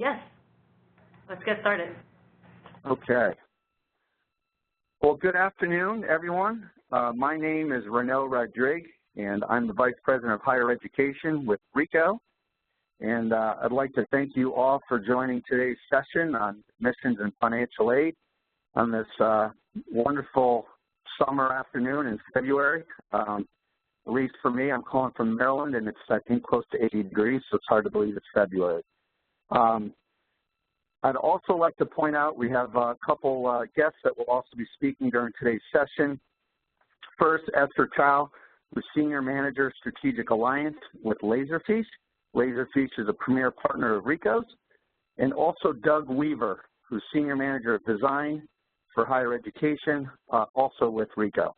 Yes. Let's get started. Okay. Well, good afternoon, everyone. My name is Renaud Rodrigue, and I'm the Vice President of Higher Education with Ricoh. And I'd like to thank you all for joining today's session on admissions and financial aid on this wonderful summer afternoon in February. At least for me, I'm calling from Maryland, and it's, I think, close to 80 degrees, so it's hard to believe it's February. I'd also like to point out we have a couple guests that will also be speaking during today's session. First, Esther Chow, who's Senior Manager, Strategic Alliance with Laserfiche. Laserfiche is a premier partner of Ricoh's. And also Doug Weaver, who's Senior Manager of Design for Higher Education, also with Ricoh.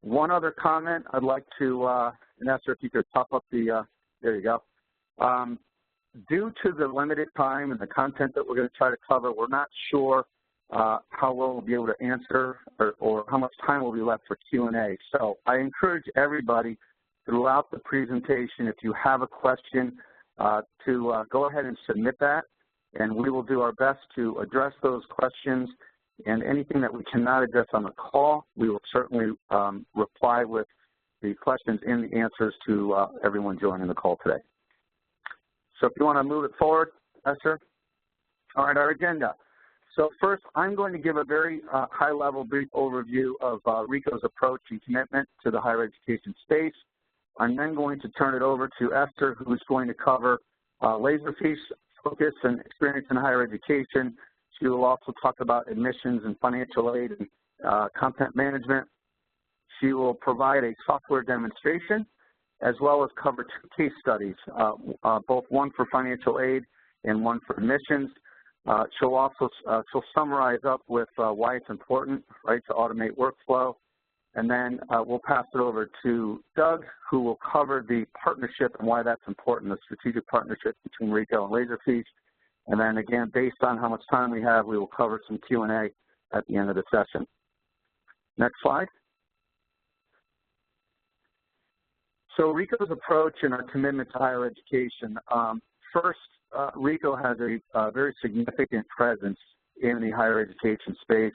One other comment I'd like to, and Esther, if you could pop up the, there you go. Due to the limited time and the content that we're going to try to cover, we're not sure how well we'll be able to answer or how much time will be left for Q&A. So I encourage everybody throughout the presentation, if you have a question, to go ahead and submit that, and we will do our best to address those questions. And anything that we cannot address on the call, we will certainly reply with the questions and the answers to everyone joining the call today. So if you want to move it forward, Esther. All right, our agenda. So first, I'm going to give a very high-level brief overview of Ricoh's approach and commitment to the higher education space. I'm then going to turn it over to Esther, who's going to cover Laserfiche focus and experience in higher education. She will also talk about admissions and financial aid and content management. She will provide a software demonstration, as well as cover two case studies, both one for financial aid and one for admissions. She'll also summarize up with why it's important, right, to automate workflow. And then we'll pass it over to Doug, who will cover the partnership and why that's important, the strategic partnership between Ricoh and Laserfiche. And then again, based on how much time we have, we will cover some Q&A at the end of the session. Next slide. So Ricoh's approach and our commitment to higher education. First, Ricoh has a very significant presence in the higher education space.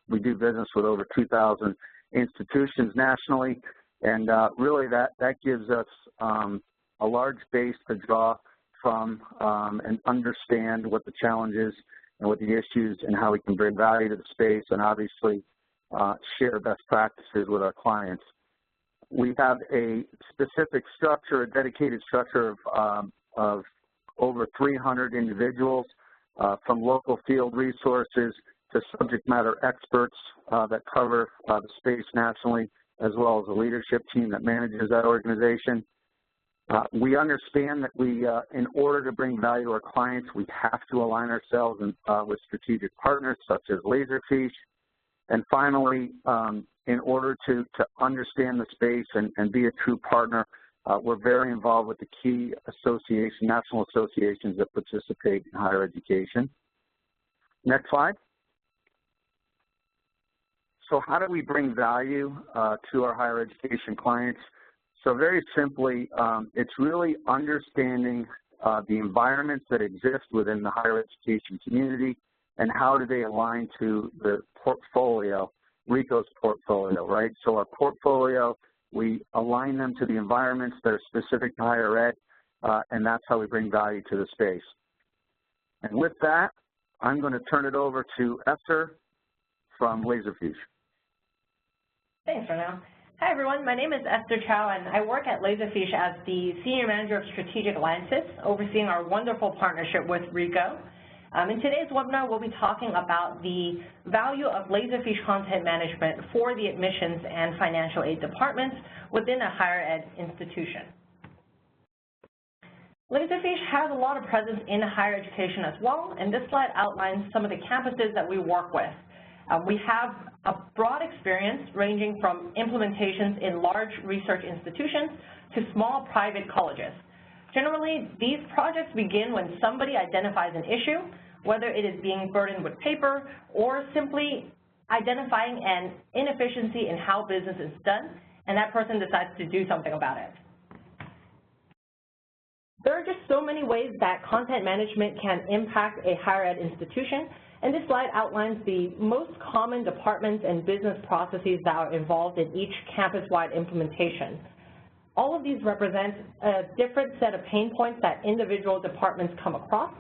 We do business with over 2,000 institutions nationally, and really that gives us a large base to draw from and understand what the challenges and what the issues and how we can bring value to the space, and obviously share best practices with our clients. We have a specific structure, a dedicated structure of over 300 individuals, from local field resources to subject matter experts that cover the space nationally, as well as a leadership team that manages that organization. We understand that we, in order to bring value to our clients, we have to align ourselves with strategic partners such as Laserfiche. And finally, in order to understand the space and be a true partner, we're very involved with the key national associations that participate in higher education. Next slide. So how do we bring value to our higher education clients? So very simply, it's really understanding the environments that exist within the higher education community and how do they align to the portfolio, Ricoh's portfolio, right? So our portfolio, we align them to the environments that are specific to higher ed, and that's how we bring value to the space. And with that, I'm going to turn it over to Esther from Laserfiche. Thanks, Renaud. Hi, everyone. My name is Esther Chow, and I work at Laserfiche as the Senior Manager of Strategic Alliances, overseeing our wonderful partnership with Ricoh. In today's webinar, we'll be talking about the value of Laserfiche content management for the admissions and financial aid departments within a higher ed institution. Laserfiche has a lot of presence in higher education as well, and this slide outlines some of the campuses that we work with. We have a broad experience ranging from implementations in large research institutions to small private colleges. Generally, these projects begin when somebody identifies an issue, whether it is being burdened with paper or simply identifying an inefficiency in how business is done, and that person decides to do something about it. There are just so many ways that content management can impact a higher ed institution, and this slide outlines the most common departments and business processes that are involved in each campus-wide implementation. All of these represent a different set of pain points that individual departments come across.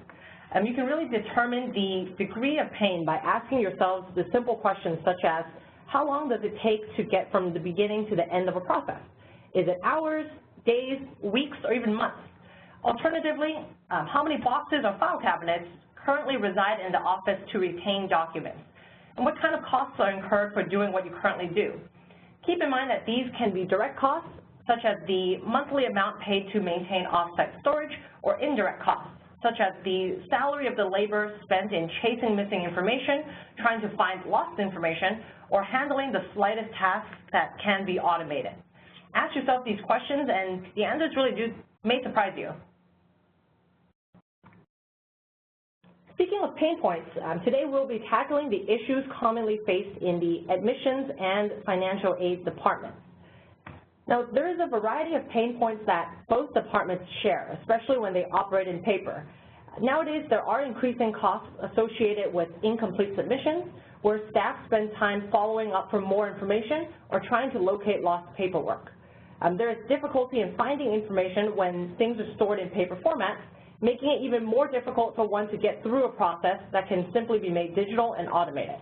You can really determine the degree of pain by asking yourselves the simple questions such as, how long does it take to get from the beginning to the end of a process? Is it hours, days, weeks, or even months? Alternatively, how many boxes or file cabinets currently reside in the office to retain documents? And what kind of costs are incurred for doing what you currently do? Keep in mind that these can be direct costs, such as the monthly amount paid to maintain off-site storage, or indirect costs, such as the salary of the labor spent in chasing missing information, trying to find lost information, or handling the slightest tasks that can be automated. Ask yourself these questions, and the answers really may surprise you. Speaking of pain points, today we'll be tackling the issues commonly faced in the admissions and financial aid departments. Now, there is a variety of pain points that both departments share, especially when they operate in paper. Nowadays, there are increasing costs associated with incomplete submissions, where staff spend time following up for more information or trying to locate lost paperwork. There is difficulty in finding information when things are stored in paper formats, making it even more difficult for one to get through a process that can simply be made digital and automated.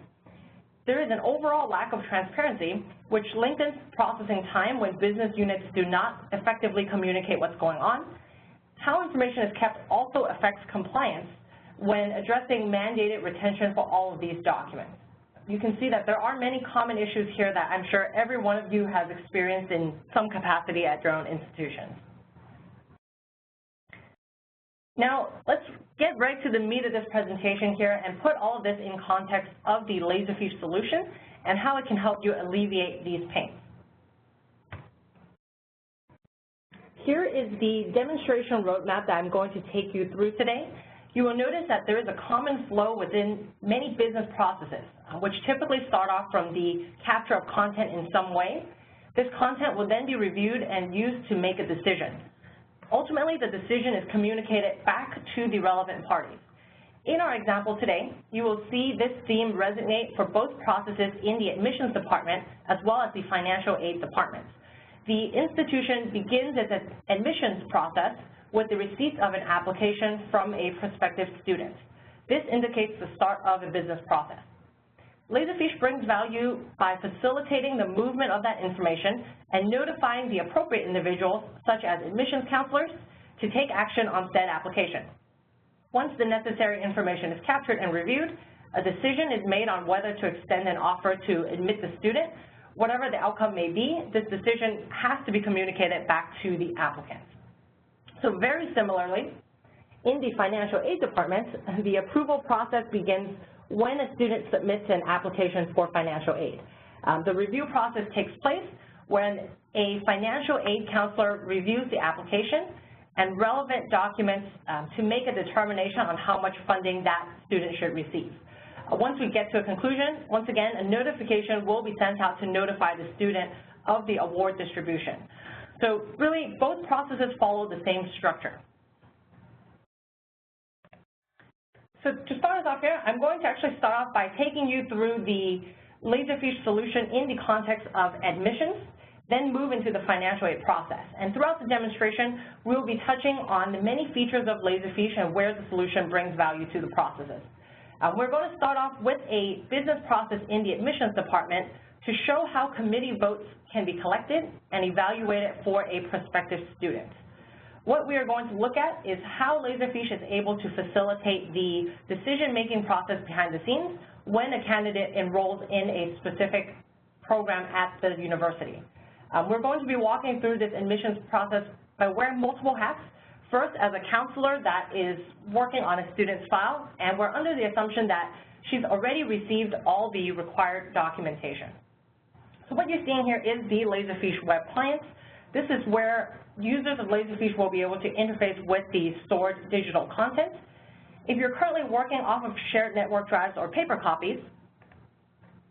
There is an overall lack of transparency, which lengthens processing time when business units do not effectively communicate what's going on. How information is kept also affects compliance when addressing mandated retention for all of these documents. You can see that there are many common issues here that I'm sure every one of you has experienced in some capacity at your own institutions. Now, let's get right to the meat of this presentation here and put all of this in context of the Laserfiche solution and how it can help you alleviate these pains. Here is the demonstration roadmap that I'm going to take you through today. You will notice that there is a common flow within many business processes, which typically start off from the capture of content in some way. This content will then be reviewed and used to make a decision. Ultimately, the decision is communicated back to the relevant parties. In our example today, you will see this theme resonate for both processes in the admissions department as well as the financial aid departments. The institution begins its admissions process with the receipt of an application from a prospective student. This indicates the start of a business process. Laserfiche brings value by facilitating the movement of that information and notifying the appropriate individuals, such as admissions counselors, to take action on said application. Once the necessary information is captured and reviewed, a decision is made on whether to extend an offer to admit the student. Whatever the outcome may be, this decision has to be communicated back to the applicant. So very similarly, in the financial aid department, the approval process begins when a student submits an application for financial aid. The review process takes place when a financial aid counselor reviews the application and relevant documents to make a determination on how much funding that student should receive. Once we get to a conclusion, once again, a notification will be sent out to notify the student of the award distribution. So really, both processes follow the same structure. So to start us off here, I'm going to actually start off by taking you through the Laserfiche solution in the context of admissions, then move into the financial aid process. And throughout the demonstration, we'll be touching on the many features of Laserfiche and where the solution brings value to the processes. We're going to start off with a business process in the admissions department to show how committee votes can be collected and evaluated for a prospective student. What we are going to look at is how Laserfiche is able to facilitate the decision-making process behind the scenes when a candidate enrolls in a specific program at the university. We're going to be walking through this admissions process by wearing multiple hats. First, as a counselor that is working on a student's file, and we're under the assumption that she's already received all the required documentation. So what you're seeing here is the Laserfiche web client. This is where users of Laserfiche will be able to interface with the stored digital content. If you're currently working off of shared network drives or paper copies,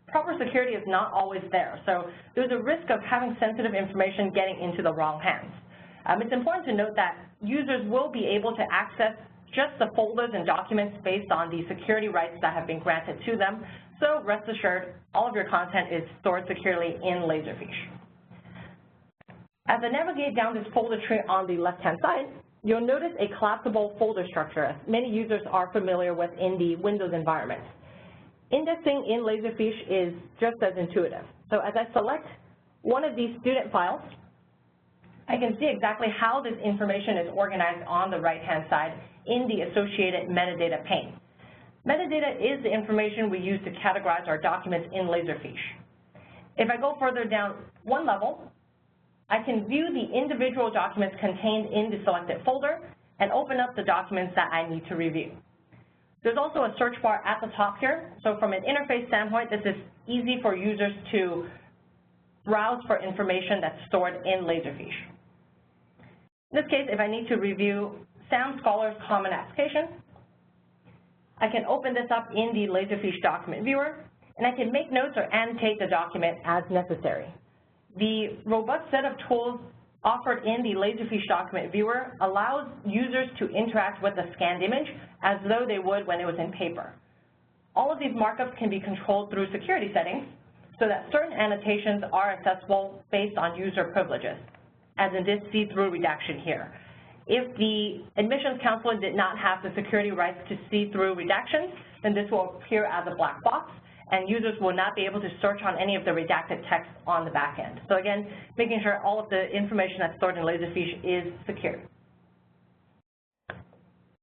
proper security is not always there. So there's a risk of having sensitive information getting into the wrong hands. It's important to note that users will be able to access just the folders and documents based on the security rights that have been granted to them. So rest assured, all of your content is stored securely in Laserfiche. As I navigate down this folder tree on the left-hand side, you'll notice a collapsible folder structure, as many users are familiar with in the Windows environment. Indexing in Laserfiche is just as intuitive. So as I select one of these student files, I can see exactly how this information is organized on the right-hand side in the associated metadata pane. Metadata is the information we use to categorize our documents in Laserfiche. If I go further down one level, I can view the individual documents contained in the selected folder and open up the documents that I need to review. There's also a search bar at the top here, so from an interface standpoint, this is easy for users to browse for information that's stored in Laserfiche. In this case, if I need to review SAM Scholar's Common Application, I can open this up in the Laserfiche document viewer, and I can make notes or annotate the document as necessary. The robust set of tools offered in the Laserfiche document viewer allows users to interact with the scanned image as though they would when it was in paper. All of these markups can be controlled through security settings so that certain annotations are accessible based on user privileges, as in this see-through redaction here. If the admissions counselor did not have the security rights to see through redactions, then this will appear as a black box, and users will not be able to search on any of the redacted text on the back end. So again, making sure all of the information that's stored in Laserfiche is secure.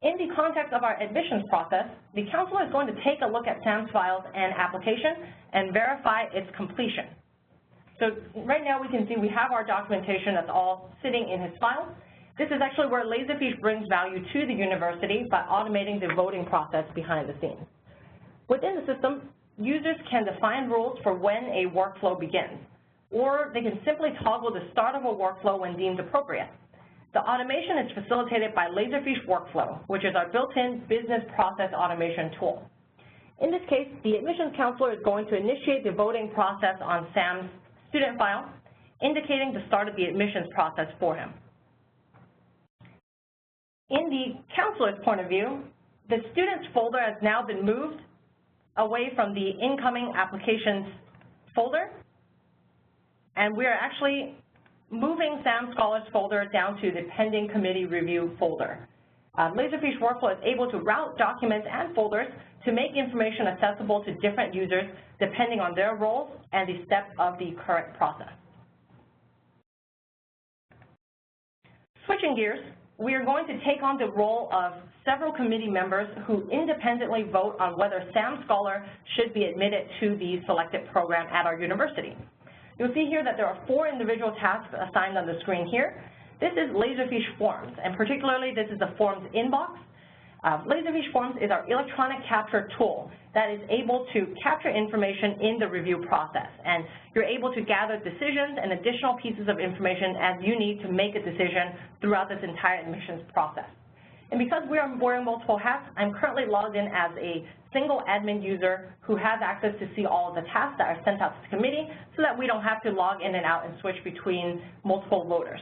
In the context of our admissions process, the counselor is going to take a look at SAM's files and application and verify its completion. So right now we can see we have our documentation that's all sitting in his file. This is actually where Laserfiche brings value to the university by automating the voting process behind the scenes. Within the system, users can define rules for when a workflow begins, or they can simply toggle the start of a workflow when deemed appropriate. The automation is facilitated by Laserfiche Workflow, which is our built-in business process automation tool. In this case, the admissions counselor is going to initiate the voting process on SAM's student file, indicating the start of the admissions process for him. In the counselor's point of view, the student's folder has now been moved away from the incoming applications folder, and we are actually moving SAM Scholars folder down to the pending committee review folder. Laserfiche Workflow is able to route documents and folders to make information accessible to different users depending on their roles and the step of the current process. Switching gears, we are going to take on the role of several committee members who independently vote on whether SAM Scholar should be admitted to the selected program at our university. You'll see here that there are 4 individual tasks assigned on the screen here. This is Laserfiche Forms, and particularly this is the Forms inbox. Laserfiche Forms is our electronic capture tool that is able to capture information in the review process, and you're able to gather decisions and additional pieces of information as you need to make a decision throughout this entire admissions process. And because we are wearing multiple hats, I'm currently logged in as a single admin user who has access to see all of the tasks that are sent out to the committee so that we don't have to log in and out and switch between multiple voters.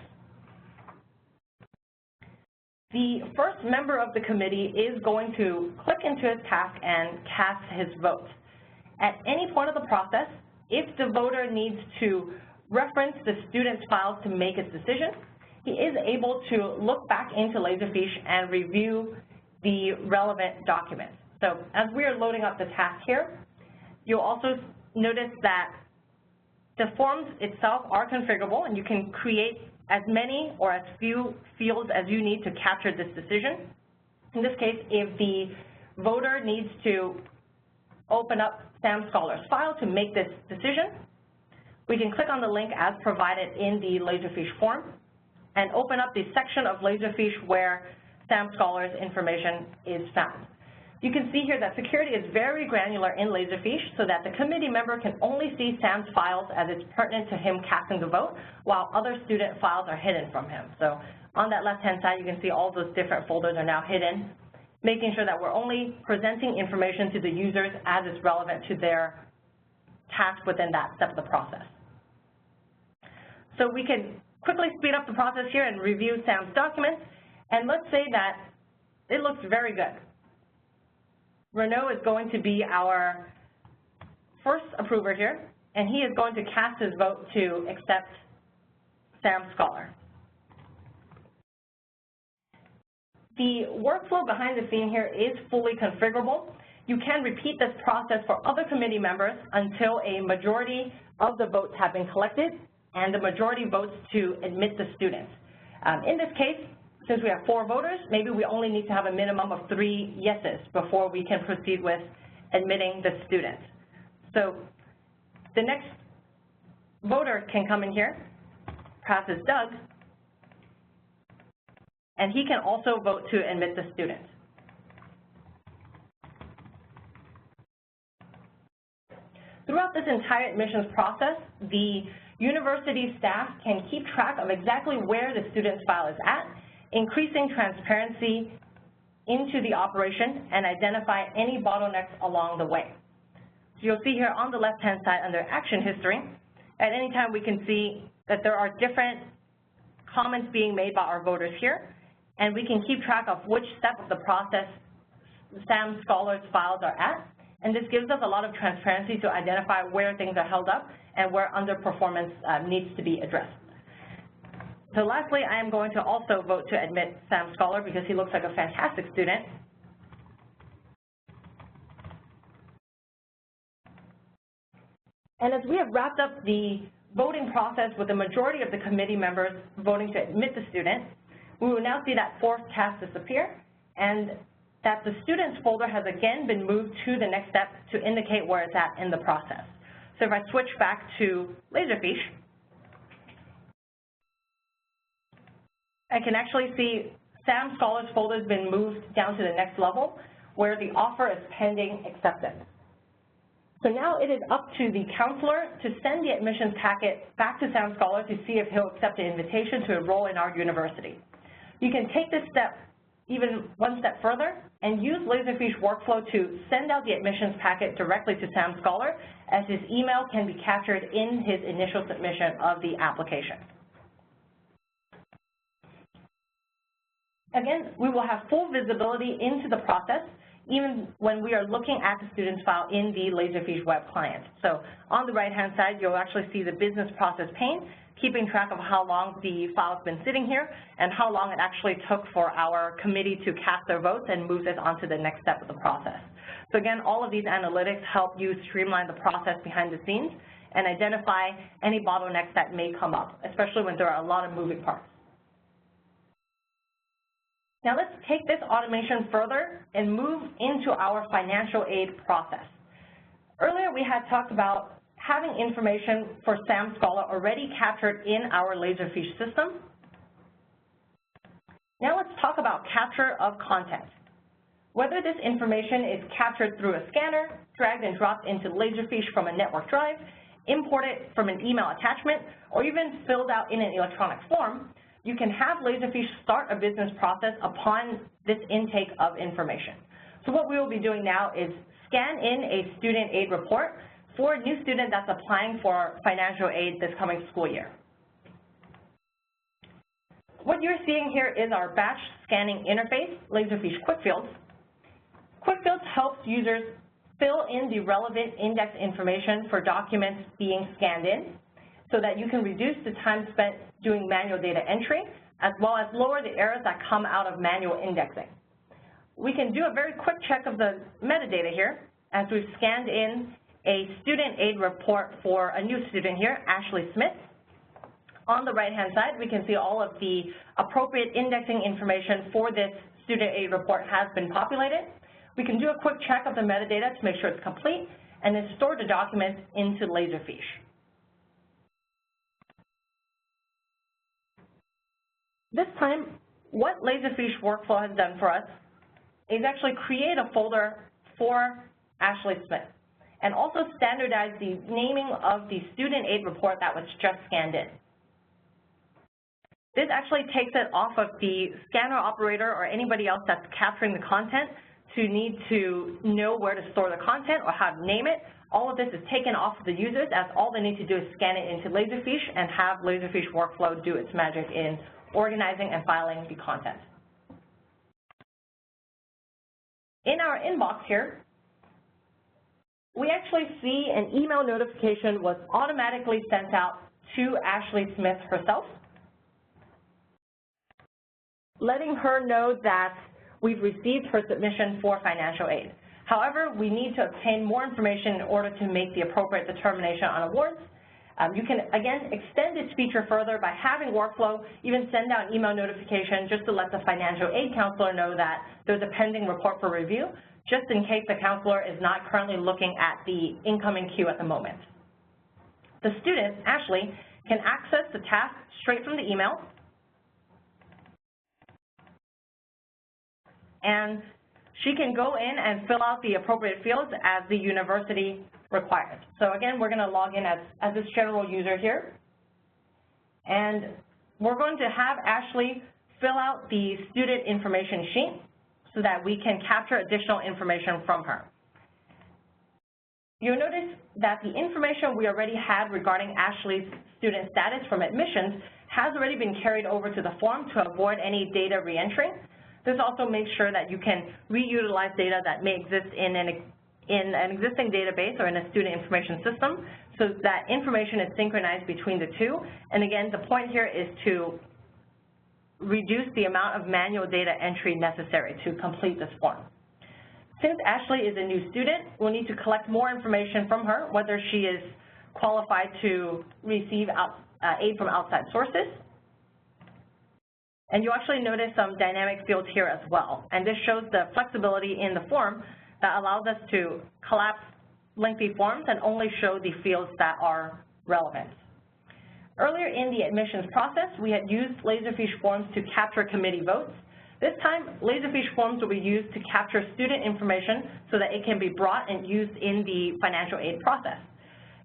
The first member of the committee is going to click into his task and cast his vote. At any point of the process, if the voter needs to reference the student's files to make his decision, he is able to look back into Laserfiche and review the relevant documents. So as we are loading up the task here, you'll also notice that the forms itself are configurable, and you can create as many or as few fields as you need to capture this decision. In this case, if the voter needs to open up SAM Scholar's file to make this decision, we can click on the link as provided in the Laserfiche form and open up the section of Laserfiche where SAM Scholar's information is found. You can see here that security is very granular in Laserfiche so that the committee member can only see SAM's files as it's pertinent to him casting the vote, while other student files are hidden from him. So on that left-hand side, you can see all those different folders are now hidden, making sure that we're only presenting information to the users as it's relevant to their task within that step of the process. So we can quickly speed up the process here and review Sam's documents, and let's say that it looks very good. Renaud is going to be our first approver here, and he is going to cast his vote to accept Sam Scholar. The workflow behind the scene here is fully configurable. You can repeat this process for other committee members until a majority of the votes have been collected and the majority votes to admit the student. In this case, since we have 4 voters, maybe we only need to have a minimum of 3 yeses before we can proceed with admitting the student. So the next voter can come in here, perhaps it's Doug, and he can also vote to admit the student. Throughout this entire admissions process, the university staff can keep track of exactly where the student's file is at, increasing transparency into the operation and identify any bottlenecks along the way. So you'll see here on the left-hand side under action history, at any time we can see that there are different comments being made by our voters here, and we can keep track of which step of the process Sam Scholar's files are at, and this gives us a lot of transparency to identify where things are held up and where underperformance needs to be addressed. So lastly, I am going to also vote to admit Sam Scholar because he looks like a fantastic student. And as we have wrapped up the voting process with the majority of the committee members voting to admit the student, we will now see that 4th task disappear and that the student's folder has again been moved to the next step to indicate where it's at in the process. So if I switch back to Laserfiche, I can actually see Sam Scholar's folder has been moved down to the next level where the offer is pending acceptance. So now it is up to the counselor to send the admissions packet back to Sam Scholar to see if he'll accept the invitation to enroll in our university. You can take this step even one step further and use Laserfiche workflow to send out the admissions packet directly to Sam Scholar, as his email can be captured in his initial submission of the application. Again, we will have full visibility into the process even when we are looking at the student's file in the Laserfiche web client. So on the right-hand side, you'll actually see the business process pane, keeping track of how long the file's been sitting here and how long it actually took for our committee to cast their votes and move this on to the next step of the process. So again, all of these analytics help you streamline the process behind the scenes and identify any bottlenecks that may come up, especially when there are a lot of moving parts. Now let's take this automation further and move into our financial aid process. Earlier we had talked about having information for Sam Scholar already captured in our Laserfiche system. Now let's talk about capture of content. Whether this information is captured through a scanner, dragged and dropped into Laserfiche from a network drive, imported from an email attachment, or even filled out in an electronic form, you can have Laserfiche start a business process upon this intake of information. So what we will be doing now is scan in a student aid report for a new student that's applying for financial aid this coming school year. What you're seeing here is our batch scanning interface, Laserfiche QuickFields. QuickFields helps users fill in the relevant index information for documents being scanned in so that you can reduce the time spent doing manual data entry, as well as lower the errors that come out of manual indexing. We can do a very quick check of the metadata here as we've scanned in a student aid report for a new student here, Ashley Smith. On the right-hand side, we can see all of the appropriate indexing information for this student aid report has been populated. We can do a quick check of the metadata to make sure it's complete, and then store the documents into Laserfiche. This time, what Laserfiche workflow has done for us is actually create a folder for Ashley Smith and also standardize the naming of the student aid report that was just scanned in. This actually takes it off of the scanner operator or anybody else that's capturing the content to need to know where to store the content or how to name it. All of this is taken off of the users, as all they need to do is scan it into Laserfiche and have Laserfiche workflow do its magic in organizing and filing the content. In our inbox here, we actually see an email notification was automatically sent out to Ashley Smith herself, letting her know that we've received her submission for financial aid. However, we need to obtain more information in order to make the appropriate determination on awards. You can, again, extend this feature further by having workflow even send out an email notification just to let the financial aid counselor know that there's a pending report for review, just in case the counselor is not currently looking at the incoming queue at the moment. The student, Ashley, can access the task straight from the email, and she can go in and fill out the appropriate fields as the university requires. So again, we're going to log in as this general user here, and we're going to have Ashley fill out the student information sheet so that we can capture additional information from her. You'll notice that the information we already had regarding Ashley's student status from admissions has already been carried over to the form to avoid any data reentry. This also makes sure that you can reutilize data that may exist in an existing database or in a student information system, so that information is synchronized between the two. And again, the point here is to reduce the amount of manual data entry necessary to complete this form. Since Ashley is a new student, we'll need to collect more information from her, whether she is qualified to receive aid from outside sources. And you actually notice some dynamic fields here as well. And this shows the flexibility in the form that allows us to collapse lengthy forms and only show the fields that are relevant. Earlier in the admissions process, we had used Laserfiche forms to capture committee votes. This time, Laserfiche forms will be used to capture student information so that it can be brought and used in the financial aid process.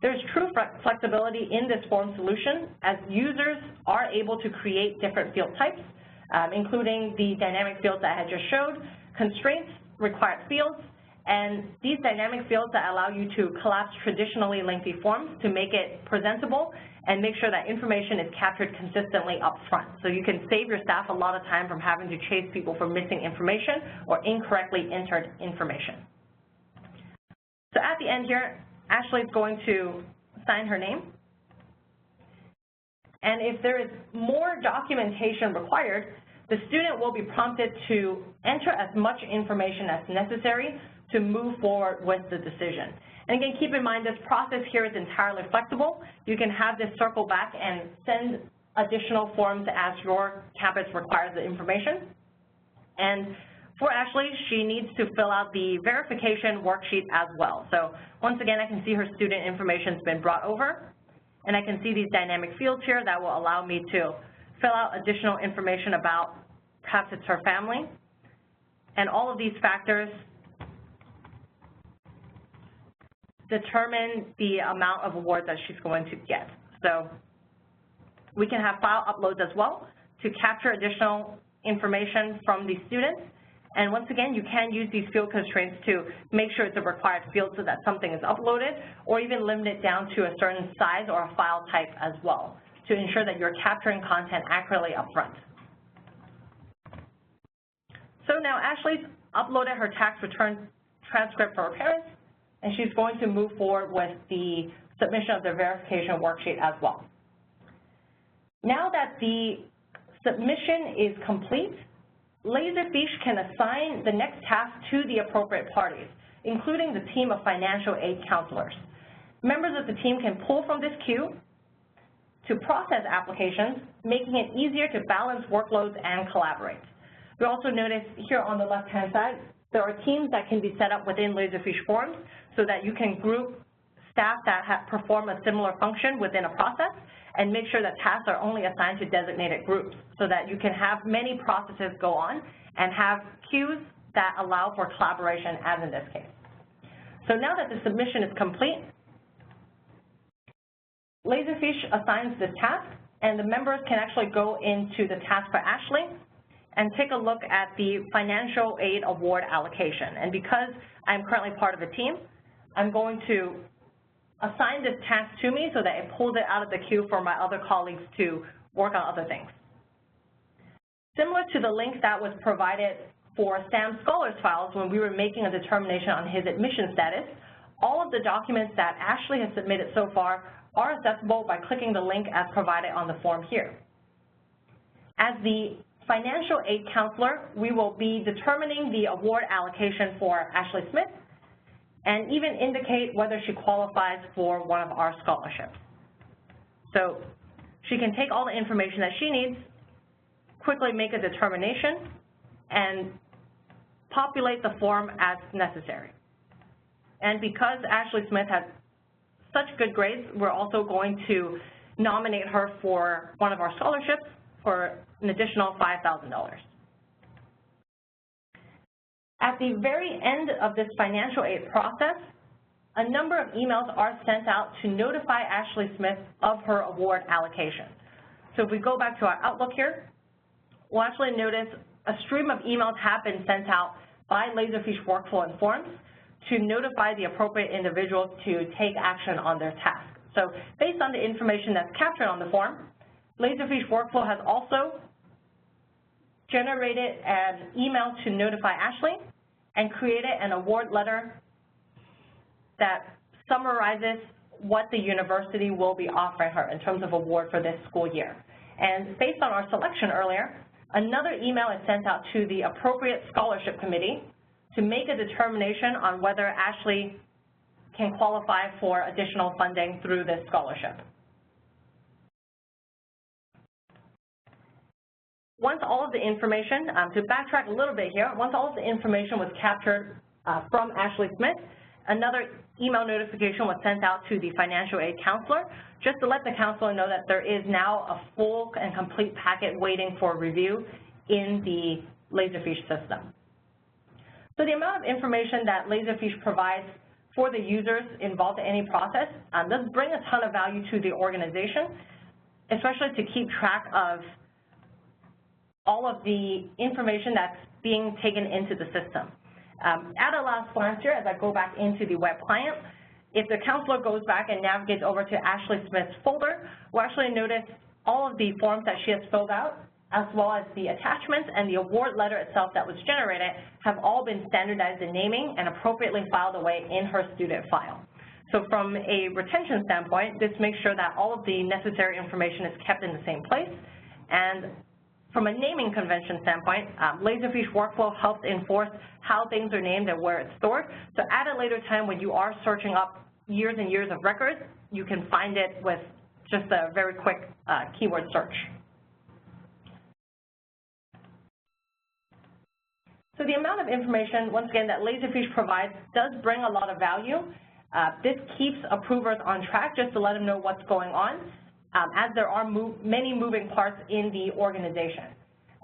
There's true flexibility in this form solution, as users are able to create different field types, including the dynamic fields that I had just showed, constraints, required fields, and these dynamic fields that allow you to collapse traditionally lengthy forms to make it presentable and make sure that information is captured consistently up front. So you can save your staff a lot of time from having to chase people for missing information or incorrectly entered information. So at the end here, Ashley is going to sign her name. And if there is more documentation required, the student will be prompted to enter as much information as necessary to move forward with the decision. And again, keep in mind this process here is entirely flexible. You can have this circle back and send additional forms as your campus requires the information. And for Ashley, she needs to fill out the verification worksheet as well. So once again, I can see her student information has been brought over, and I can see these dynamic fields here that will allow me to fill out additional information about perhaps it's her family. And all of these factors determine the amount of awards that she's going to get. So we can have file uploads as well to capture additional information from the students. And once again, you can use these field constraints to make sure it's a required field so that something is uploaded, or even limit it down to a certain size or a file type as well to ensure that you're capturing content accurately up front. So now Ashley's uploaded her tax return transcript for her parents, and she's going to move forward with the submission of the verification worksheet as well. Now that the submission is complete, Laserfiche can assign the next task to the appropriate parties, including the team of financial aid counselors. Members of the team can pull from this queue to process applications, making it easier to balance workloads and collaborate. We also notice here on the left-hand side, there are teams that can be set up within Laserfiche forms so that you can group staff that perform a similar function within a process and make sure that tasks are only assigned to designated groups so that you can have many processes go on and have queues that allow for collaboration, as in this case. So now that the submission is complete, Laserfiche assigns this task, and the members can actually go into the task for Ashley and take a look at the financial aid award allocation. And because I'm currently part of a team, I'm going to assign this task to me so that it pulls it out of the queue for my other colleagues to work on other things. Similar to the link that was provided for SAM Scholars files when we were making a determination on his admission status, all of the documents that Ashley has submitted so far are accessible by clicking the link as provided on the form here. As the financial aid counselor, we will be determining the award allocation for Ashley Smith and even indicate whether she qualifies for one of our scholarships. So she can take all the information that she needs, quickly make a determination, and populate the form as necessary. And because Ashley Smith has such good grades, we're also going to nominate her for one of our scholarships for an additional $5,000. At the very end of this financial aid process, a number of emails are sent out to notify Ashley Smith of her award allocation. So if we go back to our Outlook here, we'll actually notice a stream of emails have been sent out by Laserfiche Workflow and Forms to notify the appropriate individuals to take action on their task. So based on the information that's captured on the form, Laserfiche Workflow has also generated an email to notify Ashley and created an award letter that summarizes what the university will be offering her in terms of award for this school year. And based on our selection earlier, another email is sent out to the appropriate scholarship committee to make a determination on whether Ashley can qualify for additional funding through this scholarship. Once all of the information, to backtrack a little bit here, once all of the information was captured from Ashley Smith, another email notification was sent out to the financial aid counselor just to let the counselor know that there is now a full and complete packet waiting for review in the Laserfiche system. So the amount of information that Laserfiche provides for the users involved in any process does bring a ton of value to the organization, especially to keep track of all of the information that's being taken into the system. At a last glance here, as I go back into the web client, if the counselor goes back and navigates over to Ashley Smith's folder, we'll actually notice all of the forms that she has filled out, as well as the attachments and the award letter itself that was generated, have all been standardized in naming and appropriately filed away in her student file. So from a retention standpoint, this makes sure that all of the necessary information is kept in the same place. And from a naming convention standpoint, Laserfiche Workflow helps enforce how things are named and where it's stored. So at a later time when you are searching up years and years of records, you can find it with just a very quick keyword search. So the amount of information, once again, that Laserfiche provides does bring a lot of value. This keeps approvers on track just to let them know what's going on, as there are many moving parts in the organization.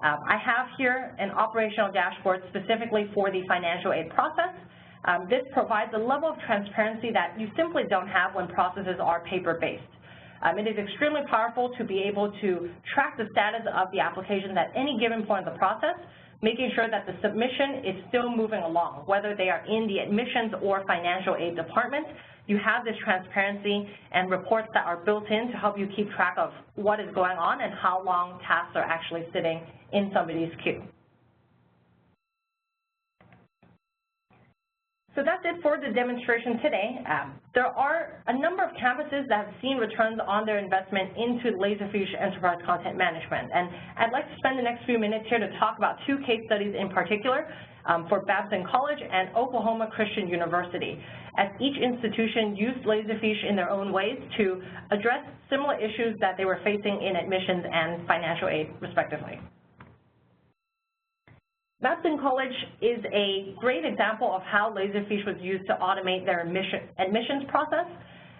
I have here an operational dashboard specifically for the financial aid process. This provides a level of transparency that you simply don't have when processes are paper-based. It is extremely powerful to be able to track the status of the applications at any given point of the process, making sure that the submission is still moving along, whether they are in the admissions or financial aid department. You have this transparency and reports that are built in to help you keep track of what is going on and how long tasks are actually sitting in somebody's queue. So that's it for the demonstration today. There are a number of campuses that have seen returns on their investment into Laserfiche Enterprise Content Management. And I'd like to spend the next few minutes here to talk about two case studies in particular for Babson College and Oklahoma Christian University, as each institution used Laserfiche in their own ways to address similar issues that they were facing in admissions and financial aid, respectively. Babson College is a great example of how Laserfiche was used to automate their admissions process.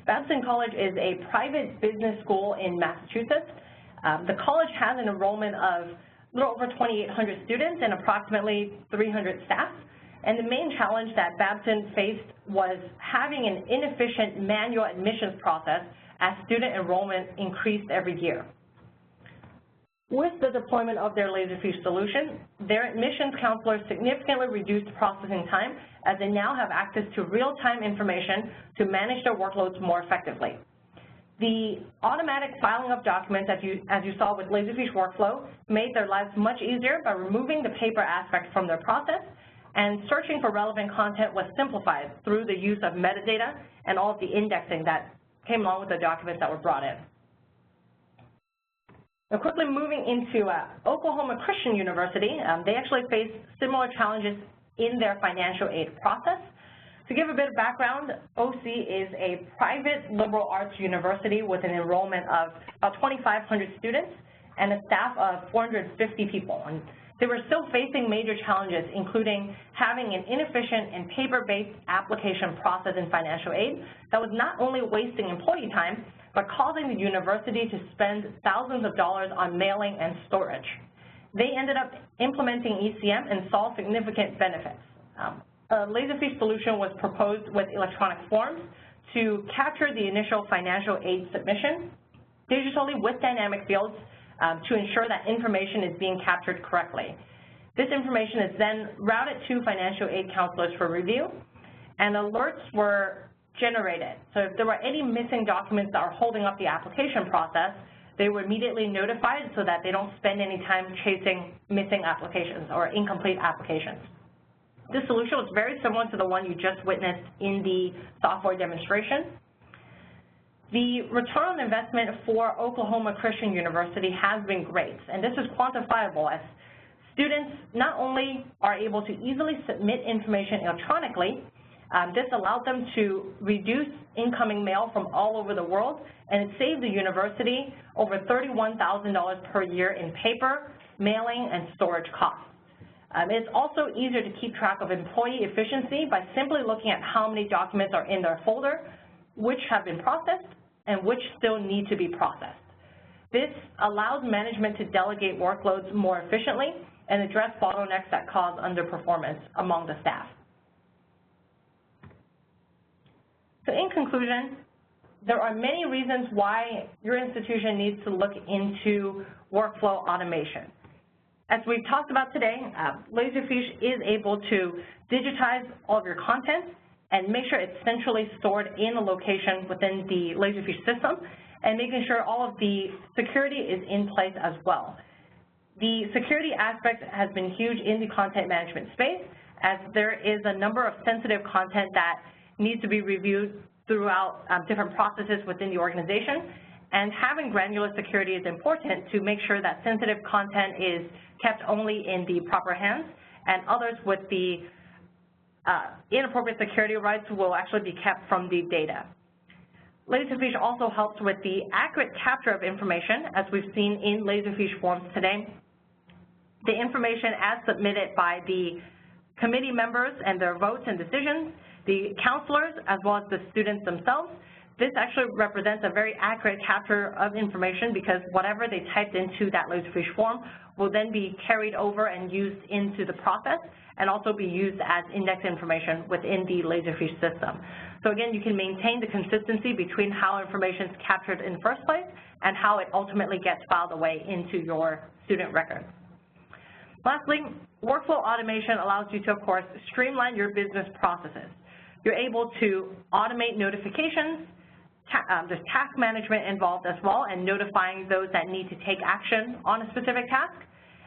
Babson College is a private business school in Massachusetts. The college has an enrollment of a little over 2,800 students and approximately 300 staff. And the main challenge that Babson faced was having an inefficient manual admissions process as student enrollment increased every year. With the deployment of their Laserfiche solution, their admissions counselors significantly reduced processing time as they now have access to real-time information to manage their workloads more effectively. The automatic filing of documents, as you saw with Laserfiche Workflow, made their lives much easier by removing the paper aspect from their process, and searching for relevant content was simplified through the use of metadata and all of the indexing that came along with the documents that were brought in. Now, quickly moving into Oklahoma Christian University, they actually face similar challenges in their financial aid process. To give a bit of background, OC is a private liberal arts university with an enrollment of about 2,500 students and a staff of 450 people. And they were still facing major challenges, including having an inefficient and paper-based application process in financial aid that was not only wasting employee time, but causing the university to spend thousands of dollars on mailing and storage. They ended up implementing ECM and saw significant benefits. A Laserfiche solution was proposed with electronic forms to capture the initial financial aid submission digitally with dynamic fields to ensure that information is being captured correctly. This information is then routed to financial aid counselors for review, and alerts were generated. So if there were any missing documents that are holding up the application process, they were immediately notified so that they don't spend any time chasing missing applications or incomplete applications. This solution was very similar to the one you just witnessed in the software demonstration. The return on investment for Oklahoma Christian University has been great, and this is quantifiable as students not only are able to easily submit information electronically, this allowed them to reduce incoming mail from all over the world, and it saved the university over $31,000 per year in paper, mailing, and storage costs. It's also easier to keep track of employee efficiency by simply looking at how many documents are in their folder, which have been processed, and which still need to be processed. This allows management to delegate workloads more efficiently and address bottlenecks that cause underperformance among the staff. So in conclusion, there are many reasons why your institution needs to look into workflow automation. As we've talked about today, Laserfiche is able to digitize all of your content and make sure it's centrally stored in a location within the Laserfiche system, and making sure all of the security is in place as well. The security aspect has been huge in the content management space, as there is a number of sensitive content that needs to be reviewed throughout different processes within the organization, and having granular security is important to make sure that sensitive content is kept only in the proper hands, and others with the inappropriate security rights will actually be kept from the data. Laserfiche also helps with the accurate capture of information, as we've seen in Laserfiche Forms today. The information as submitted by the committee members and their votes and decisions, the counselors, as well as the students themselves. This actually represents a very accurate capture of information, because whatever they typed into that Laserfiche form will then be carried over and used into the process, and also be used as index information within the Laserfiche system. So again, you can maintain the consistency between how information is captured in the first place and how it ultimately gets filed away into your student records. Lastly, workflow automation allows you to, of course, streamline your business processes. You're able to automate notifications. There's task management involved as well, and notifying those that need to take action on a specific task.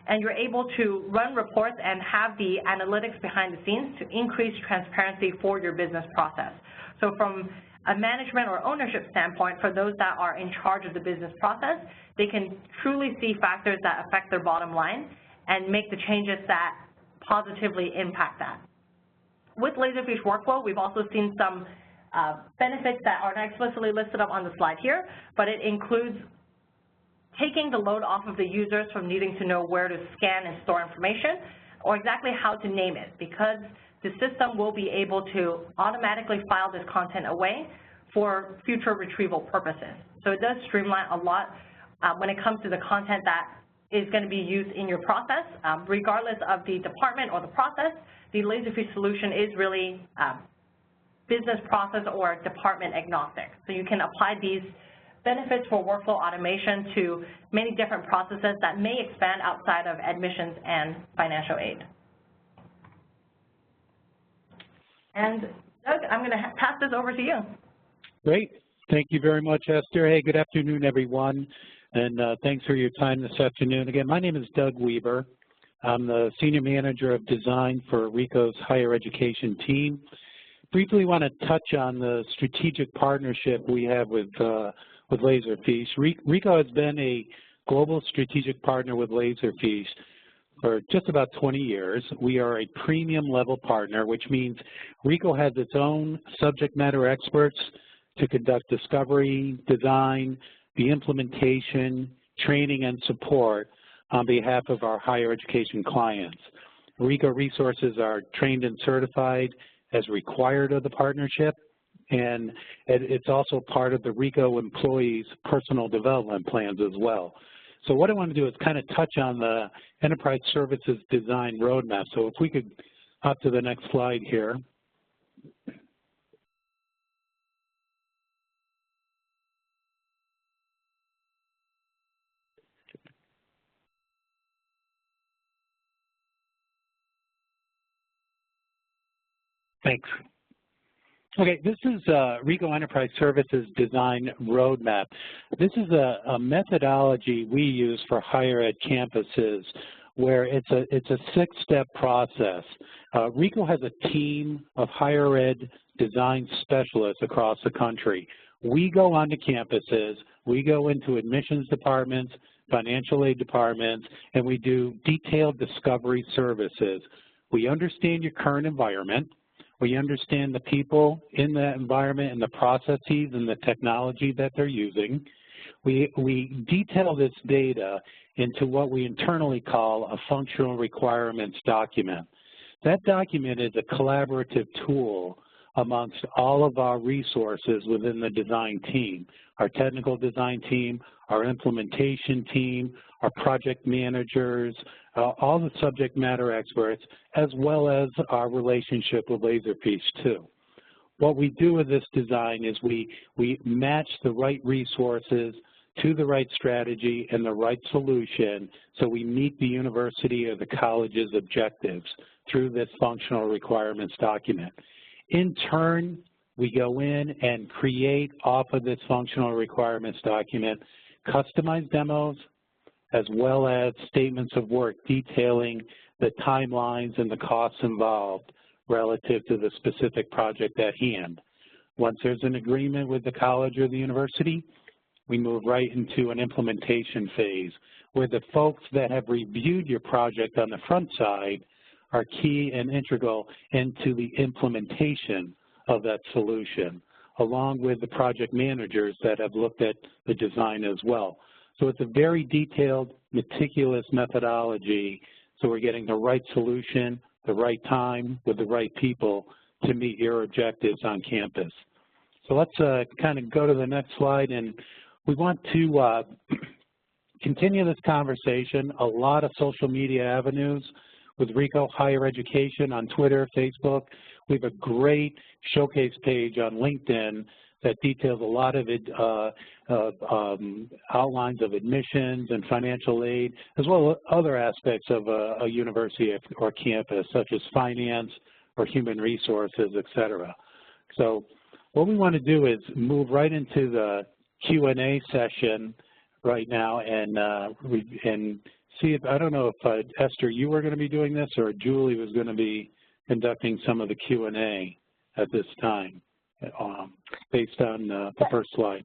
And you're able to run reports and have the analytics behind the scenes to increase transparency for your business process. So from a management or ownership standpoint, for those that are in charge of the business process, they can truly see factors that affect their bottom line and make the changes that positively impact that. With Laserfiche Workflow, we've also seen some benefits that are not explicitly listed up on the slide here, but it includes taking the load off of the users from needing to know where to scan and store information, or exactly how to name it, because the system will be able to automatically file this content away for future retrieval purposes. So it does streamline a lot when it comes to the content that is going to be used in your process. Regardless of the department or the process, the Laserfiche solution is really business process or department agnostic. So you can apply these benefits for workflow automation to many different processes that may expand outside of admissions and financial aid. And Doug, I'm going to pass this over to you. Great. Thank you very much, Esther. Hey, good afternoon, everyone, and thanks for your time this afternoon. Again, my name is Doug Weaver. I'm the Senior Manager of Design for Ricoh's Higher Education team. Briefly want to touch on the strategic partnership we have with Laserfiche. Ricoh has been a global strategic partner with Laserfiche for just about 20 years. We are a premium level partner, which means Ricoh has its own subject matter experts to conduct discovery, design, the implementation, training, and support on behalf of our higher education clients. Ricoh resources are trained and certified as required of the partnership, and it's also part of the Ricoh employees' personal development plans as well. So what I want to do is kind of touch on the enterprise services design roadmap. So if we could hop to the next slide here. Thanks. Okay, this is Ricoh Enterprise Services Design Roadmap. This is a methodology we use for higher ed campuses where it's a six-step process. Ricoh has a team of higher ed design specialists across the country. We go onto campuses, we go into admissions departments, financial aid departments, and we do detailed discovery services. We understand your current environment. We understand the people in that environment and the processes and the technology that they're using. We detail this data into what we internally call a functional requirements document. That document is a collaborative tool amongst all of our resources within the design team, our technical design team, our implementation team, our project managers, all the subject matter experts, as well as our relationship with Laserfiche too. What we do with this design is we match the right resources to the right strategy and the right solution so we meet the university or the college's objectives through this functional requirements document. In turn, we go in and create off of this functional requirements document customized demos, as well as statements of work detailing the timelines and the costs involved relative to the specific project at hand. Once there's an agreement with the college or the university, we move right into an implementation phase where the folks that have reviewed your project on the front side are key and integral into the implementation of that solution, along with the project managers that have looked at the design as well. So it's a very detailed, meticulous methodology, so we're getting the right solution, the right time, with the right people to meet your objectives on campus. So let's kind of go to the next slide, and we want to continue this conversation. A lot of social media avenues with Ricoh Higher Education on Twitter, Facebook. We have a great showcase page on LinkedIn that details a lot of outlines of admissions and financial aid, as well as other aspects of a university or campus, such as finance or human resources, et cetera. So what we want to do is move right into the Q&A session right now and see if, I don't know if Esther, you were going to be doing this or Julie was going to be conducting some of the Q&A at this time. Based on the first slide.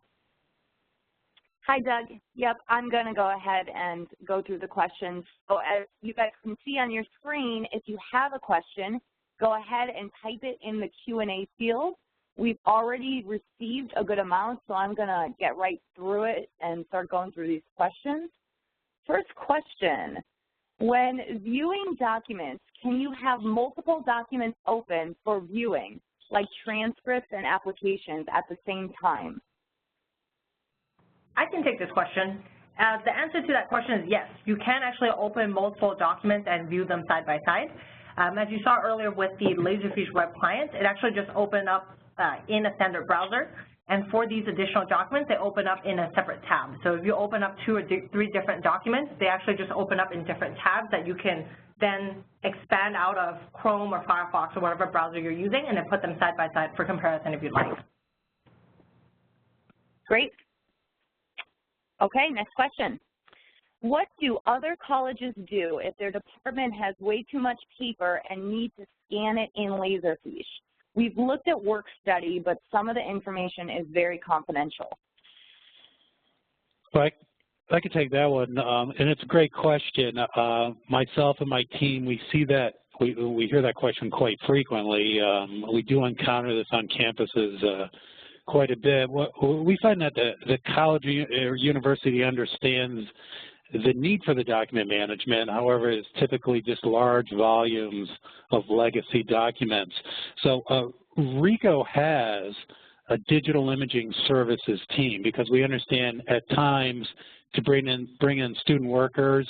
Hi, Doug. Yep, I'm going to go ahead and go through the questions. So as you guys can see on your screen, if you have a question, go ahead and type it in the Q&A field. We've already received a good amount, so I'm going to get right through it and start going through these questions. First question, when viewing documents, can you have multiple documents open for viewing, like transcripts and applications at the same time? I can take this question. The answer to that question is yes. You can actually open multiple documents and view them side by side. As you saw earlier with the Laserfiche web client, it actually just opened up in a standard browser. And for these additional documents, they open up in a separate tab. So if you open up 2 or 3 different documents, they actually just open up in different tabs that you can then expand out of Chrome or Firefox or whatever browser you're using, and then put them side by side for comparison if you'd like. Great. Okay, next question. What do other colleges do if their department has way too much paper and need to scan it in Laserfiche? We've looked at work study, but some of the information is very confidential. Right. I could take that one, and it's a great question. Myself and my team, we see that, we hear that question quite frequently. We do encounter this on campuses quite a bit. We find that the college or university understands the need for the document management. However, it's typically just large volumes of legacy documents. So Ricoh has a digital imaging services team because we understand at times to bring in student workers,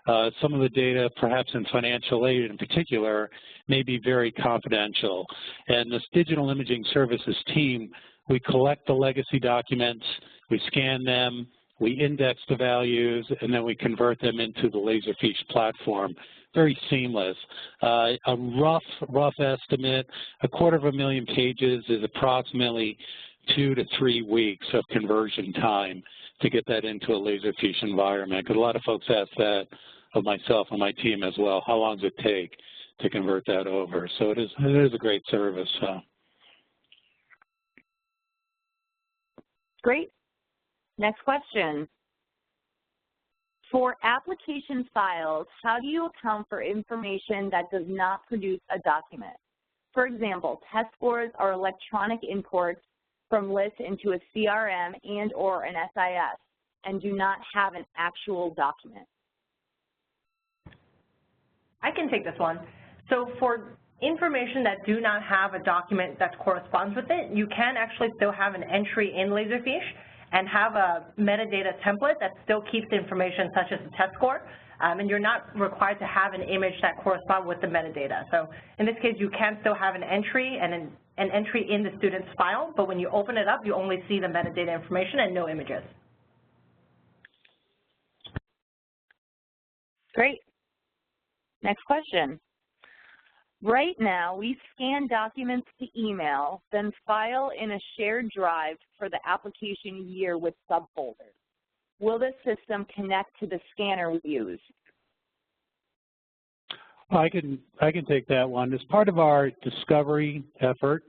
some of the data, perhaps in financial aid in particular, may be very confidential. And this digital imaging services team, we collect the legacy documents, we scan them, we index the values, and then we convert them into the Laserfiche platform. Very seamless. A rough estimate, 250,000 pages is approximately 2 to 3 weeks of conversion time to get that into a Laserfiche environment. Because a lot of folks ask that of myself and my team as well. How long does it take to convert that over? So it is a great service. Great. Next question. For application files, how do you account for information that does not produce a document? For example, test scores are electronic imports from lists into a CRM and or an SIS and do not have an actual document. I can take this one. So for information that do not have a document that corresponds with it, you can actually still have an entry in Laserfiche and have a metadata template that still keeps the information such as the test score, and you're not required to have an image that corresponds with the metadata. So in this case, you can still have an entry and an entry in the student's file, but when you open it up, you only see the metadata information and no images. Great. Next question. Right now, we scan documents to email, then file in a shared drive for the application year with subfolders. Will this system connect to the scanner we use? I can take that one. As part of our discovery effort,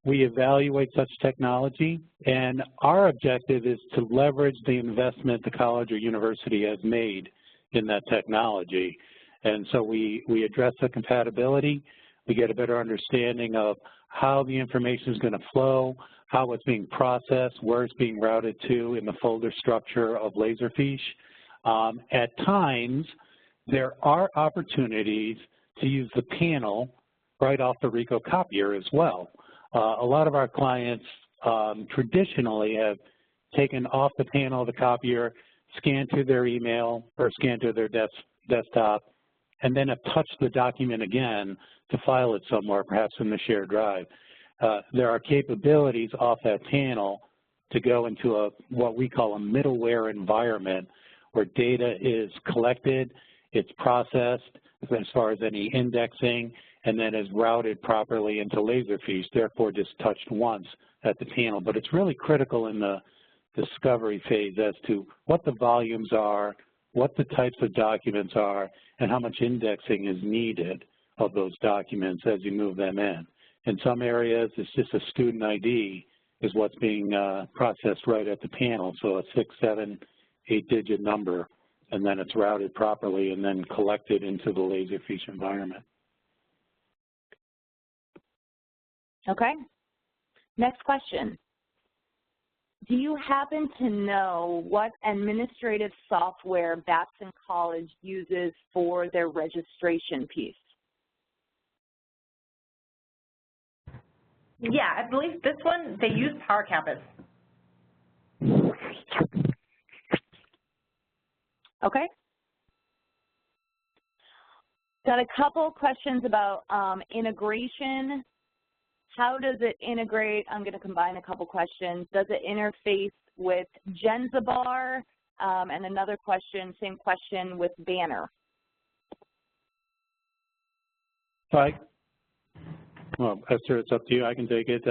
we evaluate such technology, and our objective is to leverage the investment the college or university has made in that technology. And so we address the compatibility, we get a better understanding of how the information is going to flow, how it's being processed, where it's being routed to in the folder structure of Laserfiche. At times, there are opportunities to use the panel right off the Ricoh copier as well. A lot of our clients traditionally have taken off the panel of the copier, scanned to their email or scanned to their desktop, and then have touched the document again to file it somewhere, perhaps in the shared drive. There are capabilities off that panel to go into what we call a middleware environment where data is collected, it's processed as far as any indexing, and then is routed properly into Laserfiche, therefore just touched once at the panel. But it's really critical in the discovery phase as to what the volumes are, what the types of documents are, and how much indexing is needed of those documents as you move them in. In some areas, it's just a student ID is what's being processed right at the panel, so a 6, 7, 8-digit number, and then it's routed properly and then collected into the Laserfiche environment. Okay. Next question. Do you happen to know what administrative software Babson College uses for their registration piece? Yeah, I believe this one, they use PowerCampus. Okay. Got a couple questions about integration how does it integrate? I'm going to combine a couple questions. Does it interface with Genzabar? And another question, same question with Banner. Right. Well, Esther, it's up to you. I can take it.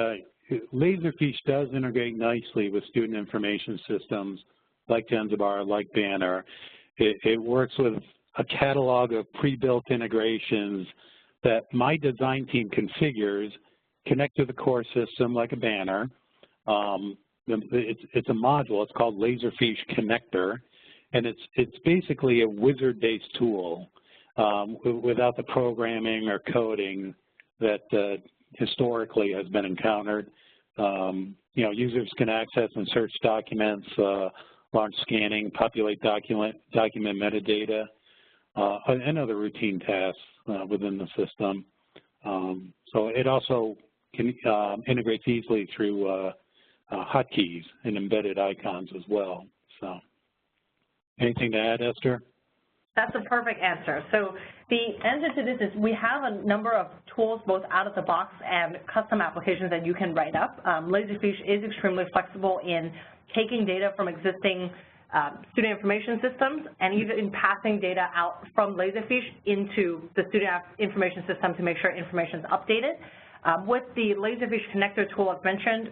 Laserfiche does integrate nicely with student information systems like Genzabar, like Banner. It works with a catalog of pre-built integrations that my design team configures, connect to the core system like a Banner. It's a module. It's called Laserfiche Connector, and it's basically a wizard-based tool without the programming or coding that historically has been encountered. Users can access and search documents, launch scanning, populate document metadata, and other routine tasks within the system. So it also can integrates easily through hotkeys and embedded icons as well. So, anything to add, Esther? That's a perfect answer. So the answer to this is we have a number of tools both out of the box and custom applications that you can write up. Laserfiche is extremely flexible in taking data from existing student information systems and even passing data out from Laserfiche into the student information system to make sure information is updated. With the Laserfiche connector tool I've mentioned,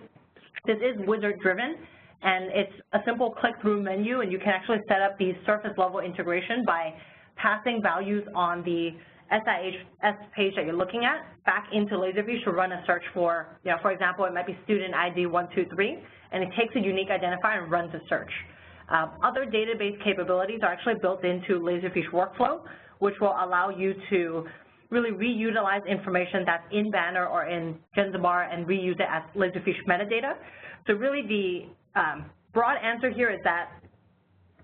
this is wizard-driven, and it's a simple click-through menu, and you can actually set up the surface-level integration by passing values on the SIHS page that you're looking at back into Laserfiche to run a search for, for example, it might be student ID 123, and it takes a unique identifier and runs a search. Other database capabilities are actually built into Laserfiche workflow, which will allow you to really reutilize information that's in Banner or in Genzabar and reuse it as Laserfiche metadata. So really the broad answer here is that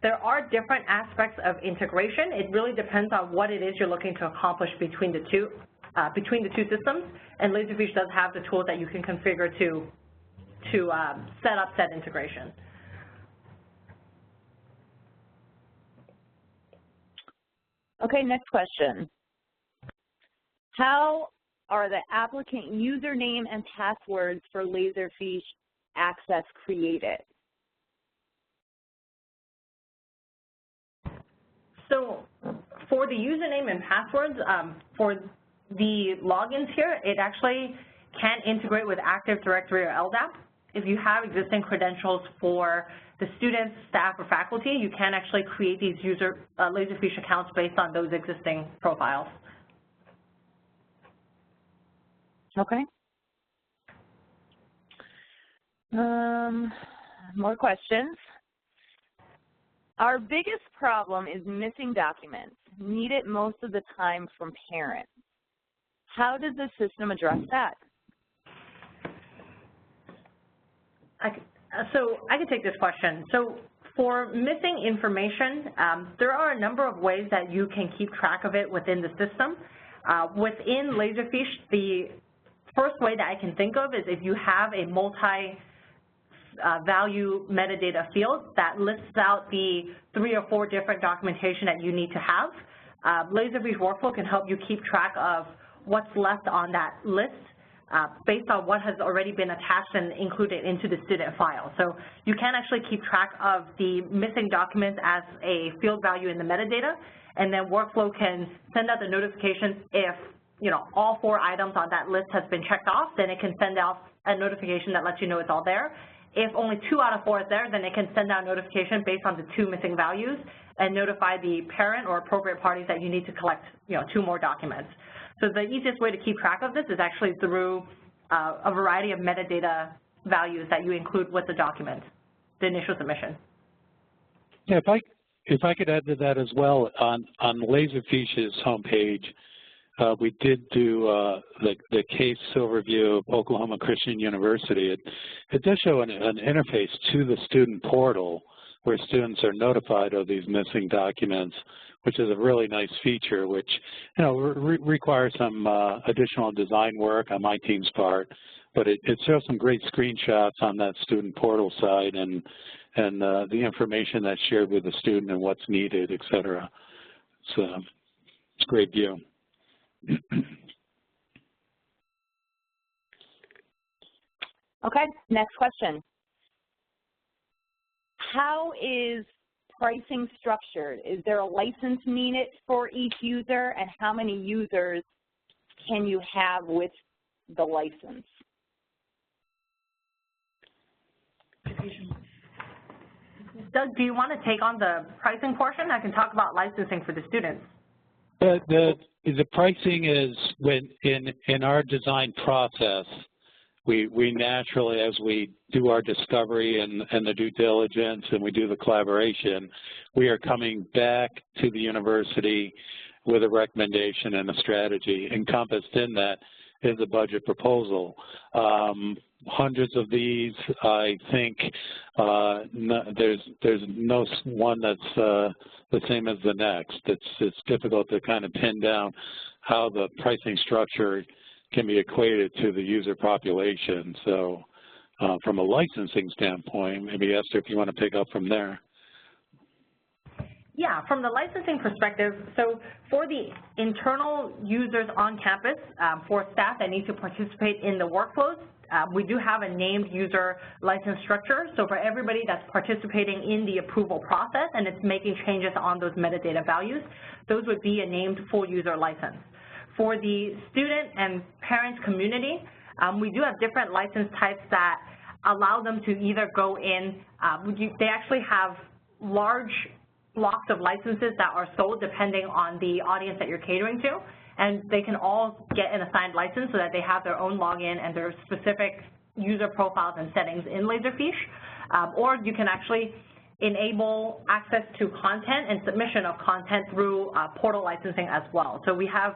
there are different aspects of integration. It really depends on what it is you're looking to accomplish between the two systems, and Laserfiche does have the tools that you can configure to set up said integration. Okay, next question. How are the applicant username and passwords for Laserfiche Access created? So for the username and passwords, for the logins here, it actually can integrate with Active Directory or LDAP. If you have existing credentials for the students, staff, or faculty, you can actually create these Laserfiche accounts based on those existing profiles. Okay. More questions. Our biggest problem is missing documents, needed most of the time from parents. How does the system address that? So I can take this question. So for missing information, there are a number of ways that you can keep track of it within the system. Within Laserfiche, the first way that I can think of is if you have a multi-value metadata field that lists out the 3 or 4 different documentation that you need to have. Laserfiche workflow can help you keep track of what's left on that list based on what has already been attached and included into the student file. So you can actually keep track of the missing documents as a field value in the metadata, and then workflow can send out the notifications if all 4 items on that list has been checked off, then it can send out a notification that lets you know it's all there. If only 2 out of 4 is there, then it can send out a notification based on the 2 missing values and notify the parent or appropriate parties that you need to collect 2 more documents. So the easiest way to keep track of this is actually through a variety of metadata values that you include with the document, the initial submission. Yeah, if I could add to that as well, on Laserfiche's homepage, we did do the case overview of Oklahoma Christian University. It does show an interface to the student portal where students are notified of these missing documents, which is a really nice feature, which requires some additional design work on my team's part, but it shows some great screenshots on that student portal side and the information that's shared with the student and what's needed, et cetera. It's a great view. Okay, next question. How is pricing structured? Is there a license needed for each user, and how many users can you have with the license? Doug, do you want to take on the pricing portion? I can talk about licensing for the students. The pricing is in our design process, we naturally, as we do our discovery and the due diligence and we do the collaboration, we are coming back to the university with a recommendation and a strategy. Encompassed in that is a budget proposal. Hundreds of these, I think there's no one that's the same as the next. It's difficult to kind of pin down how the pricing structure can be equated to the user population. So from a licensing standpoint, maybe Esther, if you want to pick up from there. Yeah, from the licensing perspective, so for the internal users on campus, for staff that need to participate in the workflows, we do have a named user license structure. So for everybody that's participating in the approval process and it's making changes on those metadata values, those would be a named full user license. For the student and parent community, we do have different license types that allow them to either go in, they actually have large blocks of licenses that are sold depending on the audience that you're catering to, and they can all get an assigned license so that they have their own login and their specific user profiles and settings in Laserfiche, or you can actually enable access to content and submission of content through portal licensing as well. So we have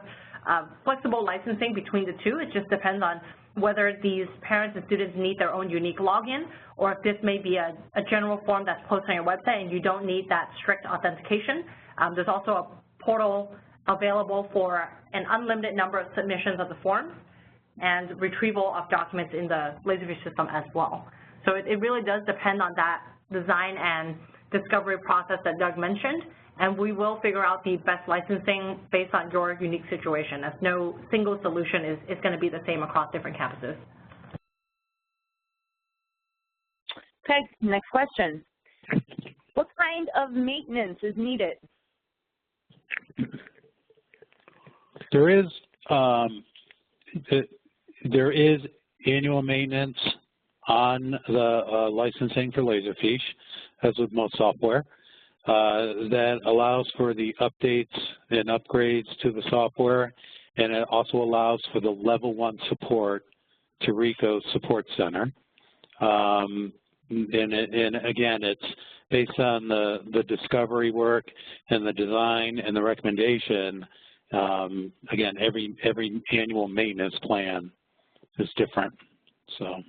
flexible licensing between the two. It just depends on whether these parents and students need their own unique login, or if this may be a general form that's posted on your website and you don't need that strict authentication. There's also a portal available for an unlimited number of submissions of the forms and retrieval of documents in the Laserfiche system as well. So it really does depend on that design and discovery process that Doug mentioned, and we will figure out the best licensing based on your unique situation, as no single solution is going to be the same across different campuses. Okay, next question. What kind of maintenance is needed? There is annual maintenance on the licensing for Laserfiche, as with most software. That allows for the updates and upgrades to the software, and it also allows for the level 1 support to Ricoh Support Center. And again, it's based on the discovery work and the design and the recommendation. Again, every annual maintenance plan is different. So.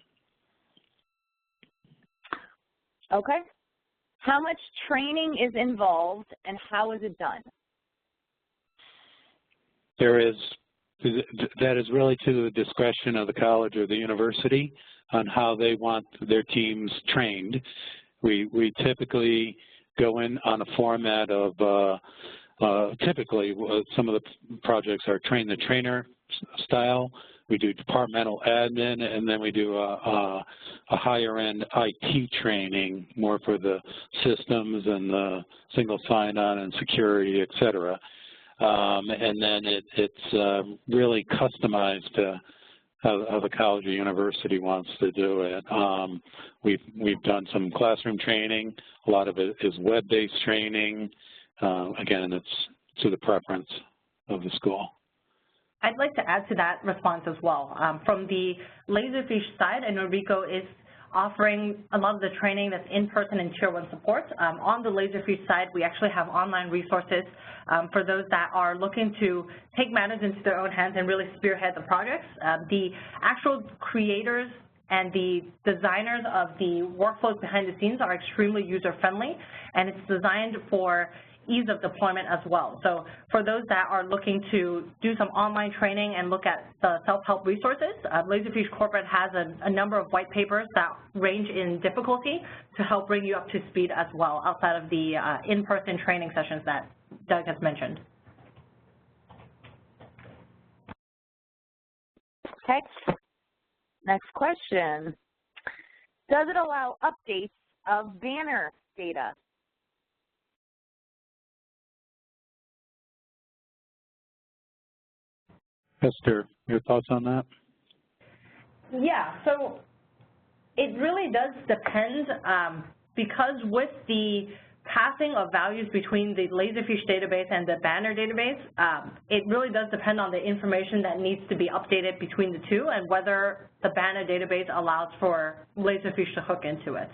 Okay. How much training is involved and how is it done? That is really to the discretion of the college or the university on how they want their teams trained. We typically go in on a format of, typically some of the projects are train the trainer style. We do departmental admin, and then we do a higher end IT training, more for the systems and the single sign-on and security, et cetera. And then it's really customized to how the college or university wants to do it. We've done some classroom training. A lot of it is web-based training. Again, it's to the preference of the school. I'd like to add to that response as well. From the Laserfiche side, I know Ricoh is offering a lot of the training that's in-person and Tier 1 support. On the Laserfiche side, we actually have online resources for those that are looking to take matters into their own hands and really spearhead the projects. The actual creators and the designers of the workflows behind the scenes are extremely user-friendly, and it's designed for ease of deployment as well. So for those that are looking to do some online training and look at the self-help resources, Laserfiche Corporate has a number of white papers that range in difficulty to help bring you up to speed as well, outside of the in-person training sessions that Doug has mentioned. Okay. Next question. Does it allow updates of banner data? Esther, your thoughts on that? Yeah, so it really does depend because with the passing of values between the Laserfiche database and the banner database, it really does depend on the information that needs to be updated between the two and whether the banner database allows for Laserfiche to hook into it.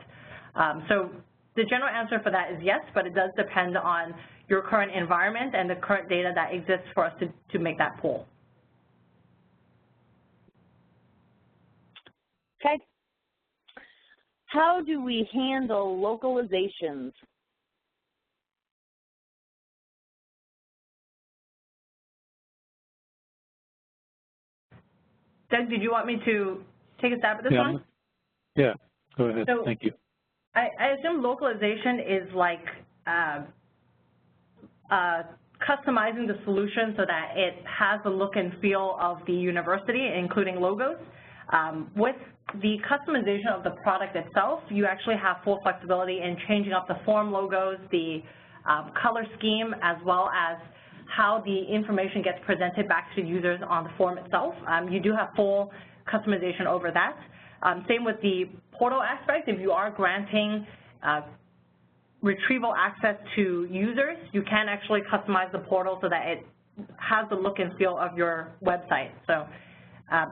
So the general answer for that is yes, but it does depend on your current environment and the current data that exists for us to make that pull. Okay. How do we handle localizations? Doug, did you want me to take a stab at this one? Yeah, go ahead. So thank you. I assume localization is like customizing the solution so that it has the look and feel of the university, including logos. With the customization of the product itself, you actually have full flexibility in changing up the form logos, the color scheme, as well as how the information gets presented back to users on the form itself. You do have full customization over that. Same with the portal aspect. If you are granting retrieval access to users, you can actually customize the portal so that it has the look and feel of your website. So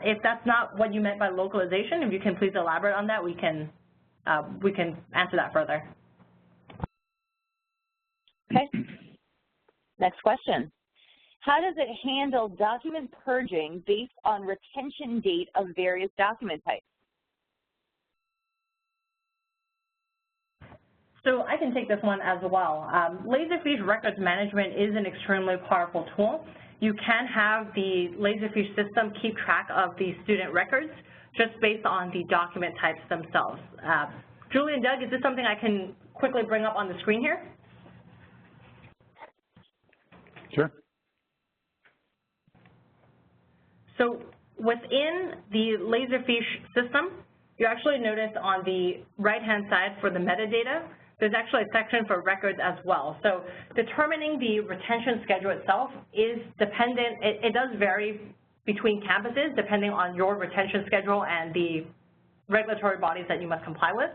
if that's not what you meant by localization, if you can please elaborate on that, we can answer that further. Okay. Next question. How does it handle document purging based on retention date of various document types? So I can take this one as well. Laserfiche records management is an extremely powerful tool. You can have the Laserfiche system keep track of the student records just based on the document types themselves. Julie and Doug, is this something I can quickly bring up on the screen here? Sure. So within the Laserfiche system, you actually notice on the right-hand side for the metadata, there's actually a section for records as well. So determining the retention schedule itself is dependent, it does vary between campuses depending on your retention schedule and the regulatory bodies that you must comply with.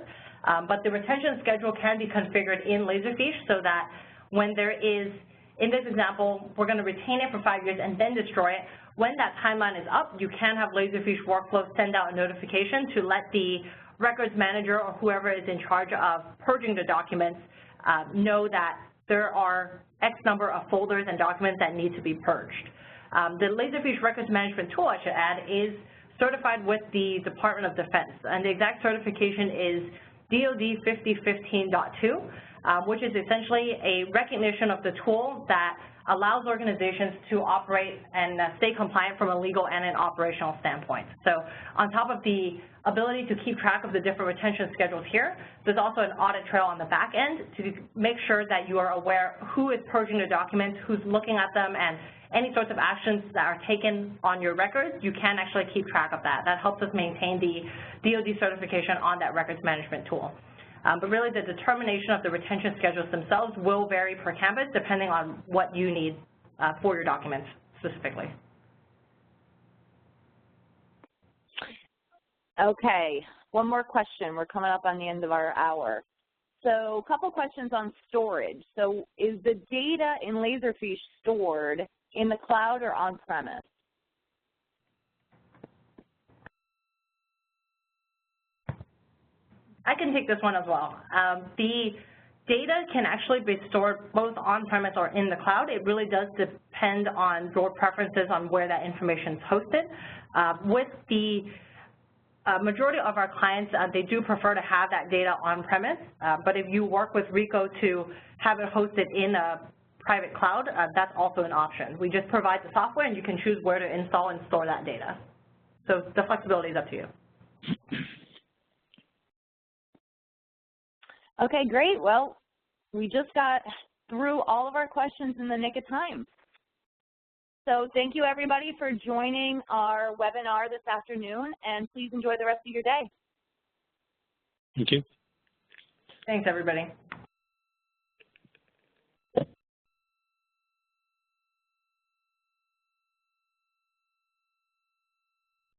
But the retention schedule can be configured in Laserfiche so that when there is, in this example, we're going to retain it for 5 years and then destroy it. When that timeline is up, you can have Laserfiche workflow send out a notification to let the records manager or whoever is in charge of purging the documents know that there are X number of folders and documents that need to be purged. The Laserfiche records management tool, I should add, is certified with the Department of Defense, and the exact certification is DoD 5015.2, which is essentially a recognition of the tool that allows organizations to operate and stay compliant from a legal and an operational standpoint. So on top of the ability to keep track of the different retention schedules here, there's also an audit trail on the back end to make sure that you are aware who is purging the documents, who's looking at them, and any sorts of actions that are taken on your records, you can actually keep track of that. That helps us maintain the DoD certification on that records management tool. But really the determination of the retention schedules themselves will vary per campus depending on what you need for your documents specifically. Okay, one more question. We're coming up on the end of our hour. So a couple questions on storage. So is the data in Laserfiche stored in the cloud or on-premise? I can take this one as well. The data can actually be stored both on-premise or in the cloud. It really does depend on your preferences on where that information is hosted. With the majority of our clients, they do prefer to have that data on-premise, but if you work with Ricoh to have it hosted in a private cloud, that's also an option. We just provide the software and you can choose where to install and store that data. So the flexibility is up to you. Okay, great. Well, we just got through all of our questions in the nick of time. So thank you, everybody, for joining our webinar this afternoon, and please enjoy the rest of your day. Thank you. Thanks, everybody.